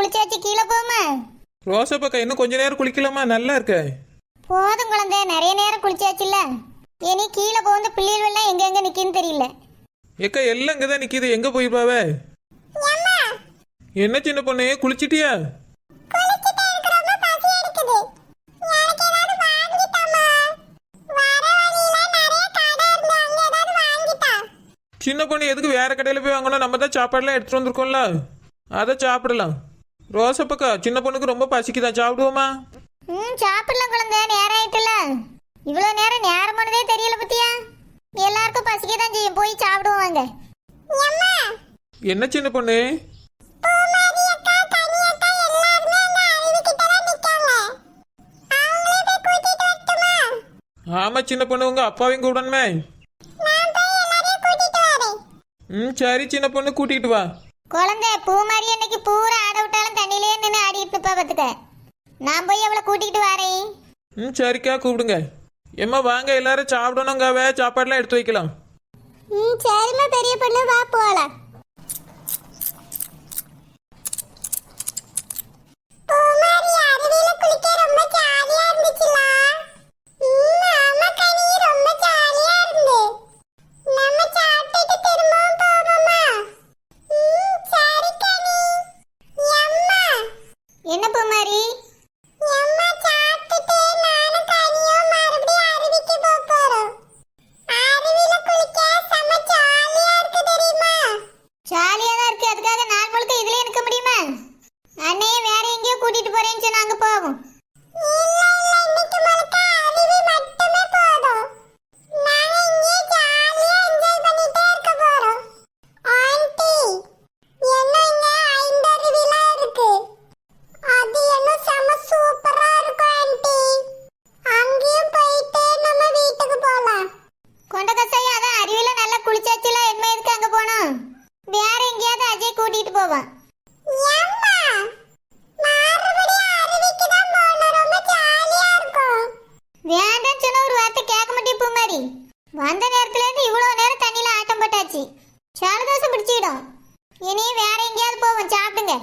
குளிச்சாச்சு, கீழே போமா. ரோசா பக்கா இன்னும் கொஞ்ச நேரம் குளிக்கலாமா? நல்லா இருக்க. போதும் குழந்தை, நிறைய நேரம் குளிச்சாச்சுல்ல. இனி கீழே போந்து பிள்ளைகள் எல்லாம் எங்க எங்க நிக்குன்னு தெரியல. ஏக்கா எல்லாம் இங்கதான் நிக்குது, எங்க போயிருப்பாவ? என்ன சின்ன பொண்ணு, குளிச்சிட்டியா? சின்ன பொண்ணு எதுக்கு வேற கடையில போய் வாங்கணும்? நம்ம தான் சாப்பாடுலாம் எடுத்துட்டு வந்திருக்கோம்ல, அதை சாப்பிடலாம். ரோசப்பக்கா சின்ன பொண்ணுக்கு ரொம்ப பசிக்குதான், சாப்பிடுவோமா? சாப்பிடலாம் குழந்தை, நேரம் ஆயிட்டுல. இவ்வளவு நேரம் நேரமானதே தெரியல பத்தியா. எல்லாருக்கும் பசிக்கதான் செய்யும், போய் சாப்பிடுவாங்க. என்ன சின்ன பொண்ணு? ஆமா சின்ன பொண்ணு, உங்க அப்பாவையும் கூடணுமே. சரி சின்ன பொண்ணு, கூட்டிட்டு வா. குழந்தை பூ மாதிரி அன்னைக்கு பூரா ஆட விட்டாலும் தண்ணியிலே நின்று ஆடிட்டு இருப்பா பாத்துக்க. நான் போய் அவளை கூட்டிட்டு வரேன். சரிக்கா, கூப்பிடுங்க. எம்மா வாங்க, எல்லாரும் சாப்பிடணுங்காவே, சாப்பாடுலாம் எடுத்து வைக்கலாம். சரிம்மா பெரிய பொண்ணு, வா போலாம். என்ன பூமாரி? ஜாலியா தான் இருக்கு, அதுக்காக நாள் முழுக்க இதுலயே இருக்க முடியுமா? அண்ணையே வேற எங்கேயோ கூட்டிட்டு போறேன்னு சொன்னா அங்க போவோம். கொண்ட கசாயம் அதான் அருவில நல்லா குளிச்சாச்சுல, என்ன எதுக்கு அங்க போனோம்? வேற எங்கேயாவது அஜய் கூட்டிட்டு போவான். வேண்டாம் சொன்ன ஒரு வார்த்தை கேட்க மாட்டேன் பூமாரி. வந்த நேரத்துல இருந்து இவ்வளவு நேரம் தண்ணியில ஆட்டம் போட்டாச்சு, ஜலதோஷம் பிடிச்சிடும். இனி வேற எங்கேயாவது போவோம், சாப்பிடுங்க.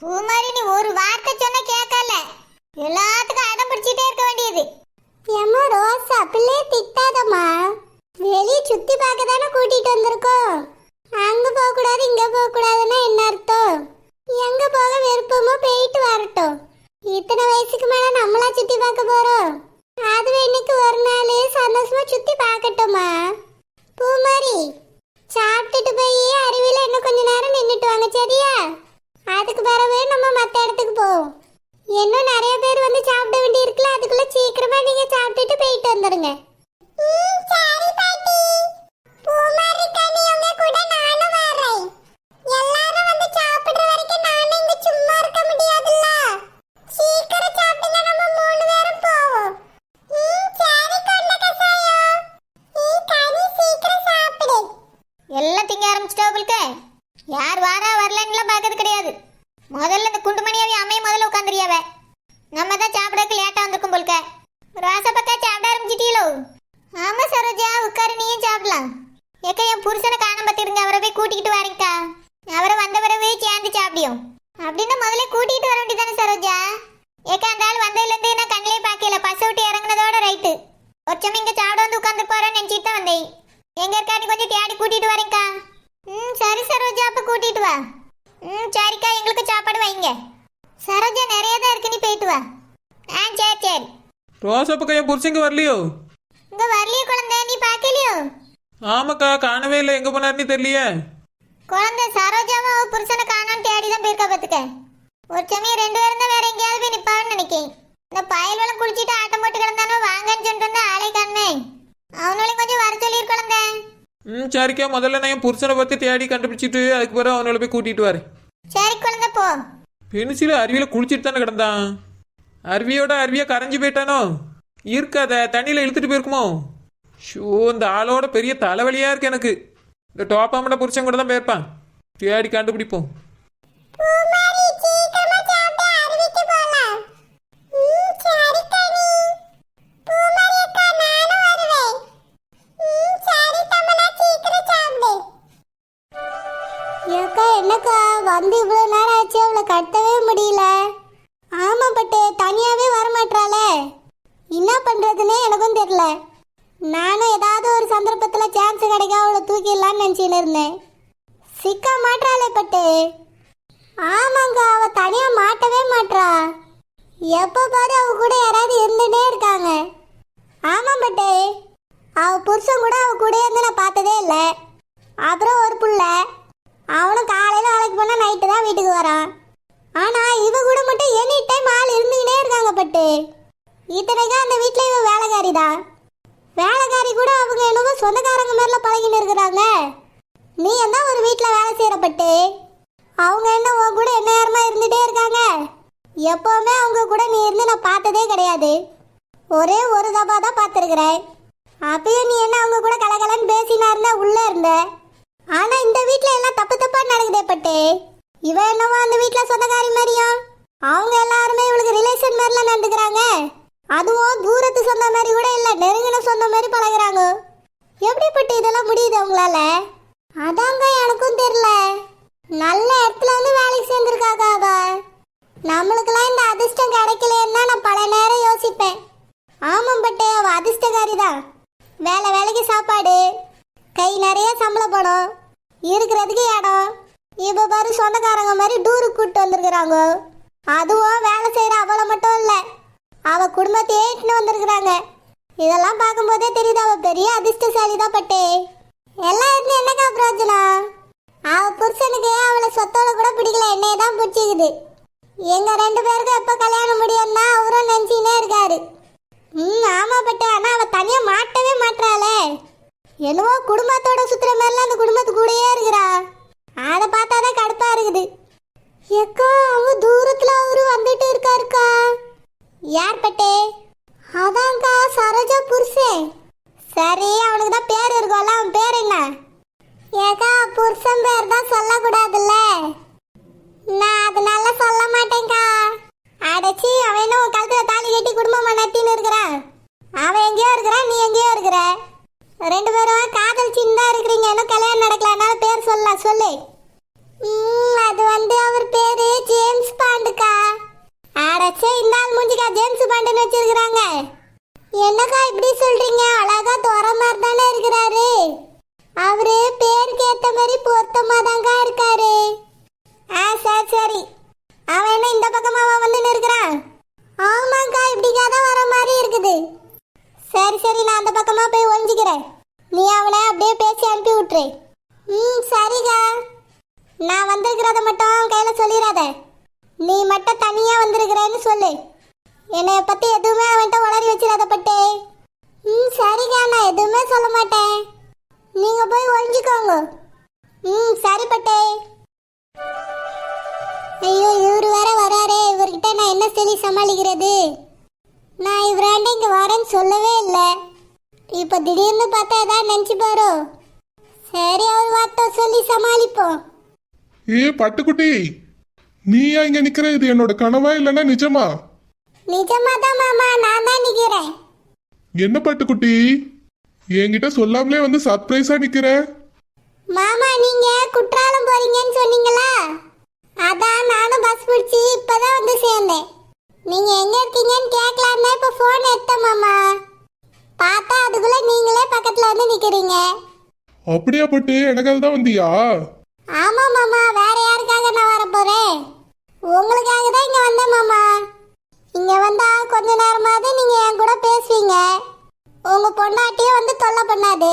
பூமாரி நீ ஒரு வார்த்தை சொன்ன கேட்கல, எல்லாத்துக்கும் அடம் பிடிச்சிட்டே இருக்க வேண்டியது. ஏம்மா ரோசா, பிள்ளைய திட்டாதம்மா. வெளியே சுத்தி பார்க்க தானே கூட்டிட்டு வந்திருக்கோம். அங்க போக கூடாது இங்க போக கூடாதுன்னா என்ன அர்த்தம்? எங்க போக விருப்பமோ போயிட்டு வரட்டும். இத்தனை வயசுக்கு மேல நம்மளா சுத்தி பார்க்க போறோம். அது இன்னைக்கு ஒரு நாள் சந்தோஷமா சுத்தி பார்க்கட்டுமா? பூமாரி, சாப்பிட்டுட்டு போய் அருவியில இன்னும் கொஞ்ச நேரம் நின்றுட்டு வாங்க, சரியா? அதுக்கு பிறகு நம்ம மற்ற இடத்துக்கு போவோம். இன்னும் நிறைய பேர் வந்து சாப்பிட வேண்டி இருக்குல்ல, அதுக்குள்ள சீக்கிரமா நீங்க சாப்பிட்டுட்டு போயிட்டு வந்துடுங்க. சரி பாட்டி. பூமாரி கனி உங்க கூட நானும் வரேன். எல்லாரும் வந்து சாப்பிடுற வரைக்கும் நானும் இங்க சும்மா இருக்க முடியாதுல்ல. சீக்கிரம் சாப்பிடுங்க, நம்ம 3 பேரும் போவோம். சரி கொண்ட கசாயம். கனி சீக்கிரம் சாப்பிடு. எல்லாம் திங்க ஆரம்பிச்சிட்டாவுல்க. யார் வாரா வரலன்னுலாம் பார்க்கறது கிடையாது. முதல்ல இந்த குண்டுமணியாவே அம்மையை முதல்ல உட்காந்துறியாவ. நம்ம தான் சாப்பிடக்கு லேட்டா வந்திருக்கும் போல்க. ரோசா பக்கா சாப்பிட ஆரம்பிச்சிட்டீங்களோ? ஆமா சரோஜா, உட்காரு, நீயும் சாப்பிடலாம். ஏக்கா என் புருஷனை காண பார்த்துடுங்க, அவரை போய் கூட்டிகிட்டு வரீங்கக்கா. அவரை வந்த பிறகு சேர்ந்து சாப்பிடியும். அப்படின்னா முதல்ல கூட்டிகிட்டு வர வேண்டியதானே சரோஜா? ஏக்கா அந்த ஆள் வந்ததுலேருந்து நான் கண்ணிலே பார்க்கல, பஸ் விட்டு இறங்குனதோட ரைட்டு. ஒரு சமயம் இங்கே சாப்பிட வந்து உட்காந்து போறேன்னு நினச்சிட்டு தான் வந்தேன். எங்க இருக்கான்னு கொஞ்சம் தேடி கூட்டிகிட்டு வரேங்க்கா. சரி சரோஜா, அப்ப கூட்டிட்டு வா. சரிக்கா, எங்களுக்கு சாப்பாடு வைங்க. சரோஜா நிறைய தான் இருக்கு, நீ போயிட்டு வா. சரி சரி. ரோசா பக்கா என் புருஷங்க வரலையோ? இங்க வரலையே குழந்தை, நீ பார்க்கலையோ? ஆமாக்கா, காணவே இல்லை, எங்க போனாருன்னு தெரியலையே. குழந்தை சரோஜாவும் அவ புருஷனை காணான்னு தேடி தான் போயிருக்கா பாத்துக்க. ஒரு சமயம் 2 பேரும் தான் வேற எங்கேயாவது போய் நிப்பான்னு நினைக்கேன். இந்த பயல்வெல்லாம் குளிச்சுட்டு ஆட்டம் போட்டு கிடந்தானோ, வாங்கன்னு சொல்லிட்டு வந்து ஆளை காணே. அவனும் கொஞ்சம் வர சொல்லி குழந்தை. சரிக்கா, முதல்ல நான் என் புருஷனை பத்தி தேடி கண்டுபிடிச்சிட்டு அதுக்கு பிறகு அவனோட போய் கூட்டிட்டு வரேன். சரி குழந்தை போ. பென்சில அருவியில குளிச்சிட்டு தானே கிடந்தான். அருவியோட அருவியா கரைஞ்சி போயிட்டானோ? இருக்காத, தண்ணியில இழுத்துட்டு போயிருக்குமோ? ஷோ, இந்த ஆளோட பெரிய தலைவலியா இருக்கு எனக்கு. இந்த டோப்பாமட புருஷன் கூட தான் போயிருப்பான். தேடி கண்டுபிடிப்போம். ஏக்கா என்னக்கா வந்து இவ்வளோ நேரம் ஆச்சு அவளை கட்டவே முடியல. ஆமா பட்டு தனியாவே வரமாட்டாளே, என்ன பண்றதுன்னே எனக்கும் தெரியல. நானும் ஏதாவது ஒரு சந்தர்ப்பத்துல சான்ஸ் கிடைக்க அவளை தூக்கிடலான்னு நினைச்சின்னு இருந்தேன். சிக்க மாட்டாளே பட்டு. ஆமாங்க, அவ தனியா மாட்டவே மாட்றா. எப்ப பாரு அவ கூட யாராவது இருந்துட்டே இருக்காங்க. ஆமா பட்டு, அவ புருஷன் கூட அவ கூட இருந்து நான் பார்த்ததே இல்லை. அப்புறம் ஒரு புள்ள, அவனும் காலையில வேலைக்கு போனா நைட்டு தான் வீட்டுக்கு வரான். ஆனா இவ கூட மட்டும் எனி டைம் ஆள் இருந்துகிட்டே இருக்காங்க பட்டு. இத்தனைக்கா அந்த வீட்டுல இவ வேலைக்காரி தான். வேலைக்காரி கூட அவங்க என்னவோ சொந்தக்காரங்க மேல பழகின்னு இருக்கிறாங்க. நீ என்ன ஒரு வீட்டுல வேலை செய்யற பட்டு, அவங்க என்ன உன் கூட என்ன நேரமா இருந்துட்டே இருக்காங்க. எப்பவுமே அவங்க கூட நீ இருந்து நான் பார்த்ததே கிடையாது. ஒரே ஒரு தபா தான் பார்த்துருக்கிறேன். அப்பயும் நீ என்ன அவங்க கூட கலகலன்னு பேசினா இருந்தா உள்ள இருந்த. ஆனா இந்த வீட்டுல எல்லாம் தப்பு தப்பா நடக்குதே பட்டு. இவ என்னவோ அந்த வீட்டுல சொந்தக்காரி மாதிரியும், அவங்க எல்லாருமே இவளுக்கு ரிலேஷன் மாதிரிலாம் நடந்துக்கிறாங்க. அதுவும் தூரத்து சொந்த மாதிரி கூட இல்ல, நெருங்கின சொந்த மாதிரி பழகுறாங்க. எப்படிப்பட்டு இதெல்லாம் முடியுது அவங்களால? அதாங்க எனக்கும் தெரியல. நல்ல இடத்துல வந்து வேலைக்கு சேர்ந்துருக்காங்க அவ. நம்மளுக்கெல்லாம் இந்த அதிர்ஷ்டம் கிடைக்கலன்னு தான் நான் பல நேரம் யோசிப்பேன். ஆமாம் பட்டு, அவ அதிர்ஷ்டக்காரி தான். வேலைக்கு சாப்பாடு, கை நிறைய சம்பள பணம், இருக்கிறதுக்கு இடம். இப்போ பாரு சொந்தக்காரங்க மாதிரி டூருக்கு கூப்பிட்டு வந்திருக்கிறாங்க. அதுவும் வேலை செய்கிற அவளை மட்டும் இல்லை, அவ குடும்பத்தையே இட்டுன்னு வந்திருக்கிறாங்க. இதெல்லாம் பார்க்கும்போதே தெரியுது அவ பெரிய அதிர்ஷ்டசாலி தான் பட்டு. எல்லாம் இருந்து என்னக்கா பிரயோஜனம்? அவ புருஷனுக்கு அவளை சொத்தோட கூட பிடிக்கல, என்னையே தான் பிடிச்சிக்குது. எங்க 2 பேருக்கும் எப்போ கல்யாணம் முடியும்னா அவரும் நினச்சினே இருக்காரு. ஆமா பட்டு, ஆனா அவ தனியா மாட்டவே மாட்டாளே. என்னவோ குடும்பத்தோட சுத்துற மாதிரிலாம் அந்த குடும்பத்து கூடயே இருக்கிறா. அதை பார்த்தாதான் கடுப்பா இருக்குது. ஏக்கா அவங்க தூரத்துல அவரு வந்துட்டு இருக்காருக்கா. யார் பட்டே? அதான்க்கா சரோஜா புருஷன். சரி, அவனுக்கு தான் பேர் இருக்கும்ல, அவன் பேர் என்ன? ஏக்கா புருஷன் பேர் தான் சொல்லக்கூடாதுல்ல. நான் அதனால சொல்ல மாட்டேன்க்கா. அடைச்சி அவன் என்ன உன் கழுத்துல தாலி கட்டி குடும்பமா நட்டின்னு இருக்கிறான். அவன் எங்கேயோ இருக்கிறான், நீ எங்கேயோ இருக்கிற. 2 பேரும் காதல் சின்னதா இருக்கிறீங்க, இன்னும் கல்யாணம் நடக்கல, அதனால பேர் சொல்லலாம், சொல்லு. அது வந்து அவர் பேரு ஜேம்ஸ் பாண்டுக்கா. அடைச்சே இந்த ஆள் மூஞ்சிக்கா ஜேம்ஸ் பாண்டுன்னு வச்சிருக்கிறாங்க. என்னக்கா இப்படி சொல்றீங்க? அழகா தோற மாதிரி தானே இருக்கிறாரு. அவரு பேருக்கு ஏத்த மாதிரி பொருத்தமா தாங்க இருக்காரு. சரி சரி, அவன் என்ன இந்த பக்கமாவா வந்து நிற்கிறான்? ஆமாக்கா, இப்படிக்கா தான் வர மாதிரி இருக்குது. சரி சரி, நான் அந்த பக்கமா போய் ஒழிஞ்சிக்கிறேன். நீ அவனை அப்படியே பேசி அனுப்பி விட்டுரு. சரிக்கா. நான் வந்திருக்கிறத மட்டும் அவன் கையில சொல்லிடாத. நீ மட்டும் தனியா வந்திருக்கிறேன்னு சொல்லு. என்னை பத்தி எதுவுமே அவன்கிட்ட உளறி வச்சிடாத பட்டே. சரிக்கா, நான் எதுவுமே சொல்ல மாட்டேன். நீங்க போய் ஒழிஞ்சிக்கோங்க. சரி பட்டே. ஐயோ, இவரு வேற வராரே, இவர்கிட்ட நான் என்ன சொல்லி சமாளிக்கிறது? நான் இவராண்ட இங்க வரேன்னு சொல்லவே இல்லை. இப்ப திடீர்னு பார்த்தா ஏதாவது நினைச்சு பாரு. சரி, அவர் வார்த்தை சொல்லி சமாளிப்போம். பட்டுக்குட்டி, நீயா இங்க நிக்கிற? இது என்னோட கனவா இல்லைன்னா நிஜமா? நிஜமா தான் மாமா, நான் தான் நிக்கிறேன். என்ன பட்டுக்குட்டி, என்கிட்ட சொல்லாமலே வந்து சர்ப்ரைஸா நிக்கிற? மாமா, நீங்க குற்றாலம் போறீங்கன்னு சொன்னீங்களா? அதான் நானும் பஸ் பிடிச்சி இப்பதான் வந்து சேர்ந்தேன். நீங்க எங்க இருக்கீங்கன்னு கேட்கலான்னு இப்ப போன் எடுத்தேன் மாமா. பார்த்தா அதுக்குள்ள நீங்களே பக்கத்துல வந்து நிக்கிறீங்க. அப்படியா பட்டு, எனக்காக தான் வந்தியா? ஆமா மாமா, வேற யாருக்காக நான் வர போறேன்? உங்களுக்காக தான் இங்க வந்தேன் மாமா. இங்க வந்தா கொஞ்ச நேரமாவது நீங்க என் கூட பேசுவீங்க. உங்க பொண்டாட்டியும் வந்து தொல்லை பண்ணாது.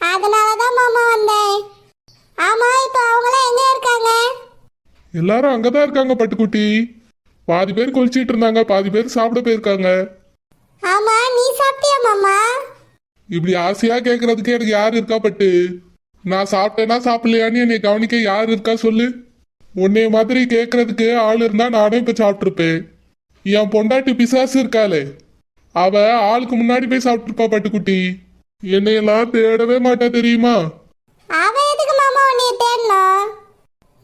அதனாலதான் மாமா வந்தேன். ஆமா, இப்ப அவங்களாம் எங்க இருக்காங்க? எல்லாரும் அங்கதான் இருக்காங்க பட்டுக்குட்டி. பாதி பேர் குளிச்சிட்டு இருந்தாங்க, பாதி பேர் சாப்பிட போயிருக்காங்க. ஆமா, நீ சாப்பிட்டியா மாமா? இப்படி ஆசையா கேக்குறதுக்கு எனக்கு யார் இருக்கா பட்டு? நான் சாப்பிட்டேனா சாப்பிடலையான்னு என்னை கவனிக்க யார் இருக்கா சொல்லு. உன்னைய மாதிரி கேக்குறதுக்கு ஆள் இருந்தா நானும் இப்ப சாப்பிட்டுருப்பேன். என் பொண்டாட்டி பிசாசு இருக்காளே, அவ ஆளுக்கு முன்னாடி போய் சாப்பிட்டுருப்பா பட்டுக்குட்டி. என்னையெல்லாம் தேடவே மாட்டா தெரியுமா? அவ எதுக்கு மாமா உன்னைய தேடணும்?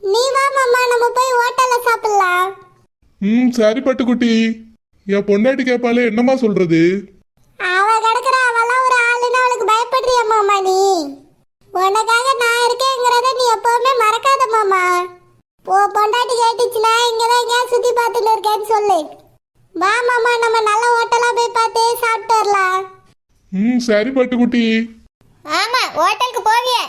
நீ வா மாமா, நம்ம போய் ஹோட்டல்ல சாப்பிடலாம். சரி பட்டுக்குட்டி. என் பொண்டாட்டி கேட்பாலே, என்னம்மா சொல்றது? அவ கிடக்குற அவெல்லாம் ஒரு ஆளுன்னு அவளுக்கு பயப்படுறியா மாமா நீ? உனக்காக நான் இருக்கேங்கிறத நீ எப்பவுமே மறக்காத மாமா. ஓ பொண்டாட்டி கேட்டுச்சுன்னா இங்கதான் எங்கேயா சுத்தி பார்த்துட்டு இருக்கேன்னு சொல்லு. வா மாமா, நம்ம நல்ல ஹோட்டலா போய் பார்த்து சாப்பிட்டு வரலாம். ம், சரி பட்டுக்குட்டி. ஆமா, ஹோட்டலுக்கு போவியே.